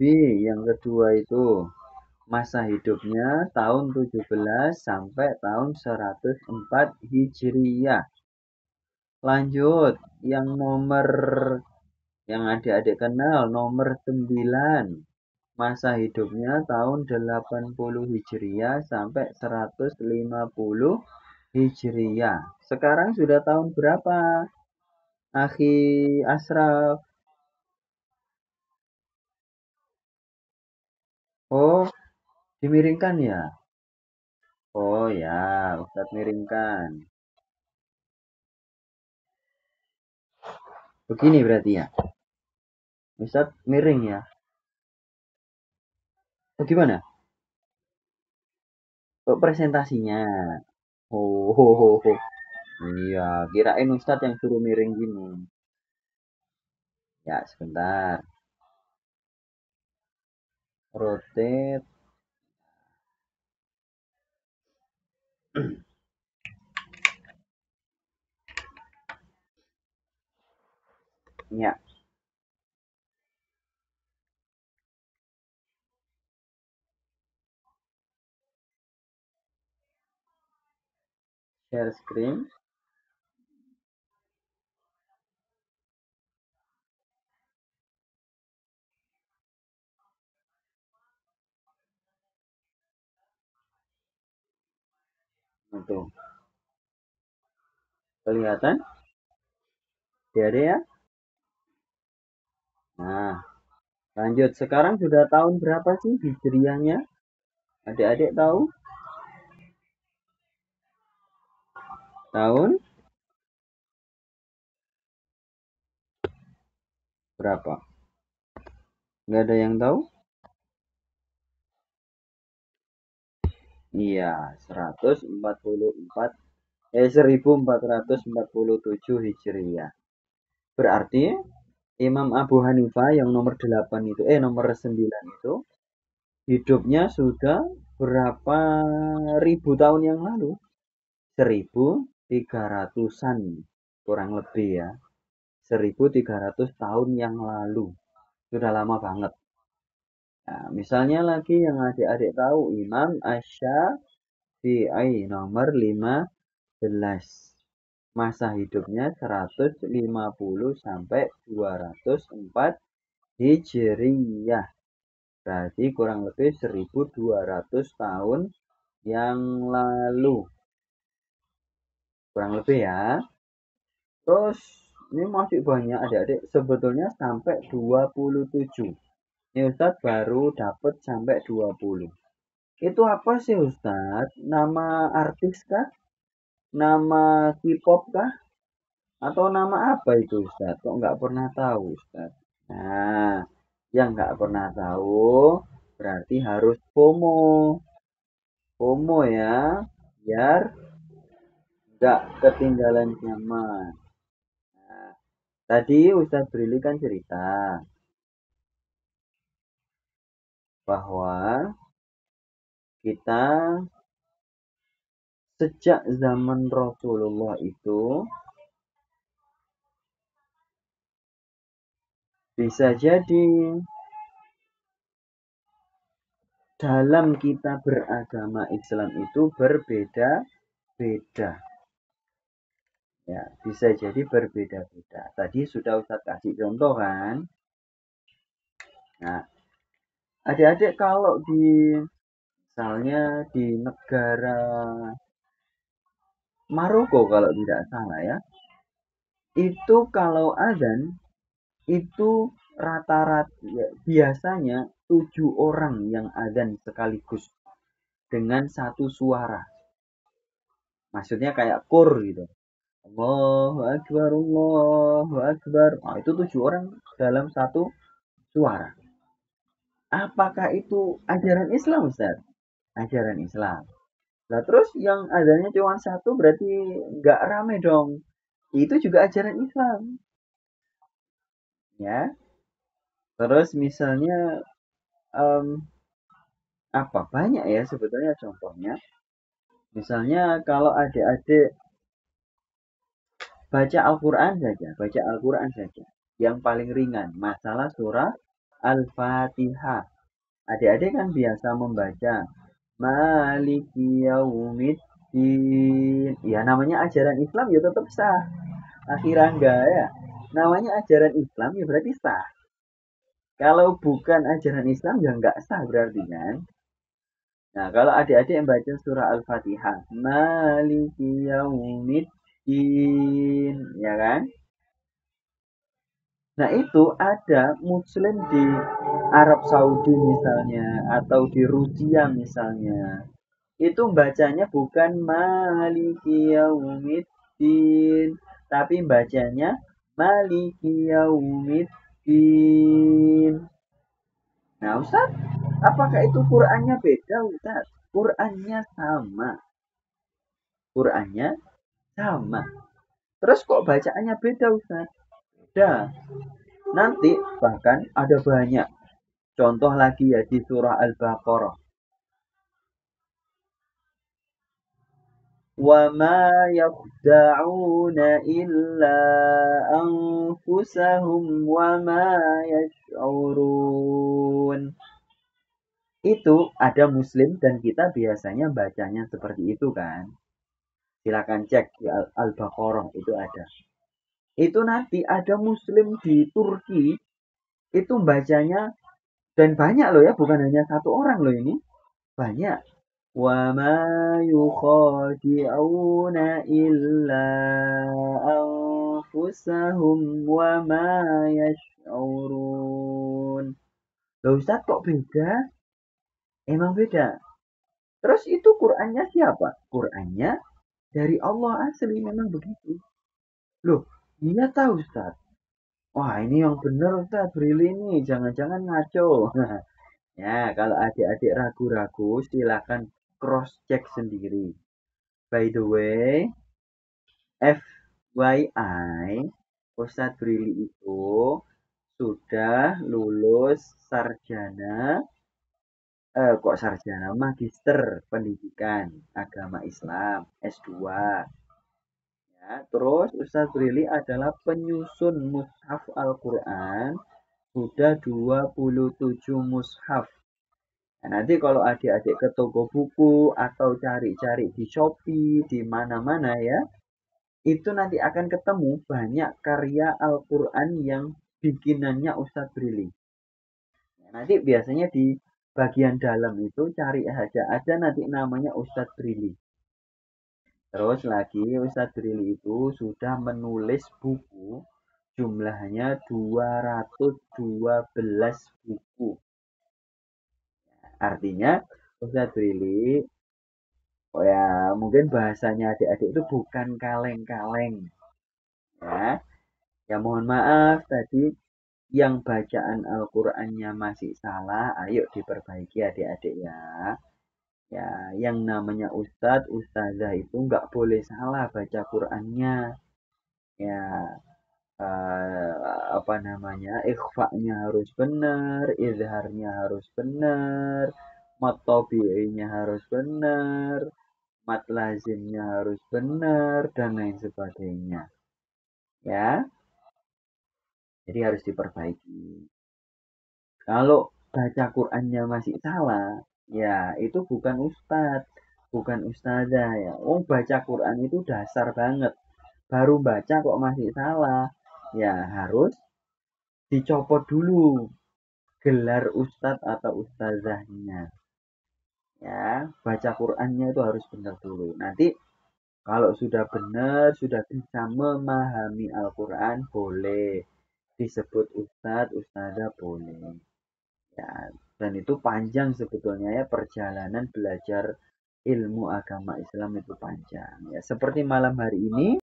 Nabi yang kedua itu masa hidupnya tahun 17 sampai tahun 104 Hijriyah. Lanjut, yang nomor yang adik-adik kenal nomor 9. Masa hidupnya tahun 80 Hijriyah sampai 150 Hijriyah. Sekarang sudah tahun berapa? Akhi Asraf. Oh, dimiringkan ya? Oh ya, Ustadz miringkan. Begini berarti ya. Ustadz miring ya. Oh, gimana? Oh, presentasinya. Oh, ho, ho, ho. Iya, kirain Ustadz yang suruh miring gini. Ya, sebentar. Rotate. Ya, share screen. Tuh, kelihatan? Jadi ya. Nah, lanjut. Sekarang sudah tahun berapa sih hijriahnya? Adik-adik tahu? Tahun berapa? Nggak ada yang tahu? Iya, 1447 Hijriah. Berarti Imam Abu Hanifah yang nomor 8 itu, nomor 9 itu, hidupnya sudah berapa ribu tahun yang lalu? 1300-an, kurang lebih ya. 1300 tahun yang lalu. Sudah lama banget. Nah, misalnya lagi yang adik-adik tahu, Imam Asy-Syafi'i nomor 15. Masa hidupnya 150 sampai 204 Hijriyah. Berarti kurang lebih 1200 tahun yang lalu. Kurang lebih ya. Terus ini masih banyak adik-adik. Sebetulnya sampai 27. Ini Ustadz baru dapat sampai 20. Itu apa sih Ustadz? Nama artis kah? Nama K-pop kah? Atau nama apa itu Ustadz? Kok nggak pernah tahu Ustadz? Nah, yang nggak pernah tahu berarti harus FOMO. FOMO ya, biar nggak ketinggalan zaman. Nah, tadi Ustadz Brili kan cerita bahwa kita sejak zaman Rasulullah itu bisa jadi dalam kita beragama Islam itu berbeda-beda. Ya, bisa jadi berbeda-beda. Tadi sudah Ustadz kasih contoh kan. Nah, adik-adik kalau misalnya di negara Maroko kalau tidak salah ya, itu kalau azan itu rata-rata ya, biasanya 7 orang yang azan sekaligus dengan satu suara. Maksudnya kayak kur gitu. Allahu Akbar, Allahu Akbar. Nah, itu 7 orang dalam satu suara. Apakah itu ajaran Islam, Ustaz? Ajaran Islam. Nah, terus yang adanya cuma satu berarti nggak rame dong. Itu juga ajaran Islam, ya. Terus misalnya em, apa banyak ya sebetulnya contohnya. Misalnya kalau adik-adik baca Al-Quran saja, baca Al-Quran saja. Yang paling ringan, masalah surah Al-Fatihah. Adik-adik kan biasa membaca Maliki Yaumiddin. Ya namanya ajaran Islam ya tetap sah. Akhirangga ya. Namanya ajaran Islam ya berarti sah. Kalau bukan ajaran Islam ya nggak sah berarti kan. Nah, kalau adik-adik yang baca surah Al-Fatihah, Maliki Yaumiddin, ya kan? Nah, itu ada muslim di Arab Saudi misalnya, atau di Rusia misalnya. Itu bacanya bukan Maliki Yaumiddin, tapi bacanya Maliki Yaumiddin. Nah, Ustaz, apakah itu Qur'annya beda, Ustaz? Qur'annya sama. Qur'annya sama. Terus kok bacaannya beda, Ustaz? Beda. Nanti bahkan ada banyak contoh lagi ya di surah Al-Baqarah. Wa ma yakhda'una illa anfusahum wa ma yash'urun. Itu ada muslim dan kita biasanya bacanya seperti itu kan. Silakan cek di Al-Baqarah itu ada. Itu nanti ada muslim di Turki itu bacanya dan banyak loh ya, bukan hanya satu orang loh ini. Banyak. Wa ma yukhadi'una illa anfusahum wa ma yash'urun. Loh Ustaz kok beda? Emang beda. Terus itu Qur'annya siapa? Qur'annya dari Allah asli memang begitu. Loh, iya tahu Ustaz. Wah, ini yang benar Ustaz, Brili ini. Jangan-jangan ngaco. Ya, kalau adik-adik ragu-ragu, silakan cross-check sendiri. By the way, FYI, Ustadz Brili itu sudah lulus sarjana, kok sarjana, magister pendidikan agama Islam, S2. Ya, terus Ustadz Brili adalah penyusun mushaf Al-Quran, sudah 27 mushaf. Nah, nanti kalau adik-adik ke toko buku atau cari-cari di Shopee, di mana-mana ya, itu nanti akan ketemu banyak karya Al-Quran yang bikinannya Ustadz Brili. Nah, nanti biasanya di bagian dalam itu cari aja, ada nanti namanya Ustadz Brili. Terus lagi Ustadz Brili itu sudah menulis buku jumlahnya 212 buku. Artinya Ustadz Brili, oh ya mungkin bahasanya adik-adik itu bukan kaleng-kaleng. Ya, ya mohon maaf tadi yang bacaan Al-Qur'annya masih salah, ayo diperbaiki adik-adik ya. Ya, yang namanya ustadz, ustazah itu nggak boleh salah baca Qur'annya. Ya, apa namanya, ikhfa'nya harus benar, izharnya harus benar, mat tabi'inya harus benar, mat lazimnya harus benar, dan lain sebagainya. Ya, jadi harus diperbaiki. Kalau baca Qur'annya masih salah, ya itu bukan ustadz, bukan ustazah ya. Oh, baca Qur'an itu dasar banget. Baru baca kok masih salah, ya harus dicopot dulu gelar ustadz atau ustazahnya. Ya, baca Qur'annya itu harus benar dulu. Nanti kalau sudah benar, sudah bisa memahami Al-Quran, boleh disebut ustadz, ustazah boleh. Ya, dan itu panjang sebetulnya ya perjalanan belajar ilmu agama Islam itu panjang. Ya, seperti malam hari ini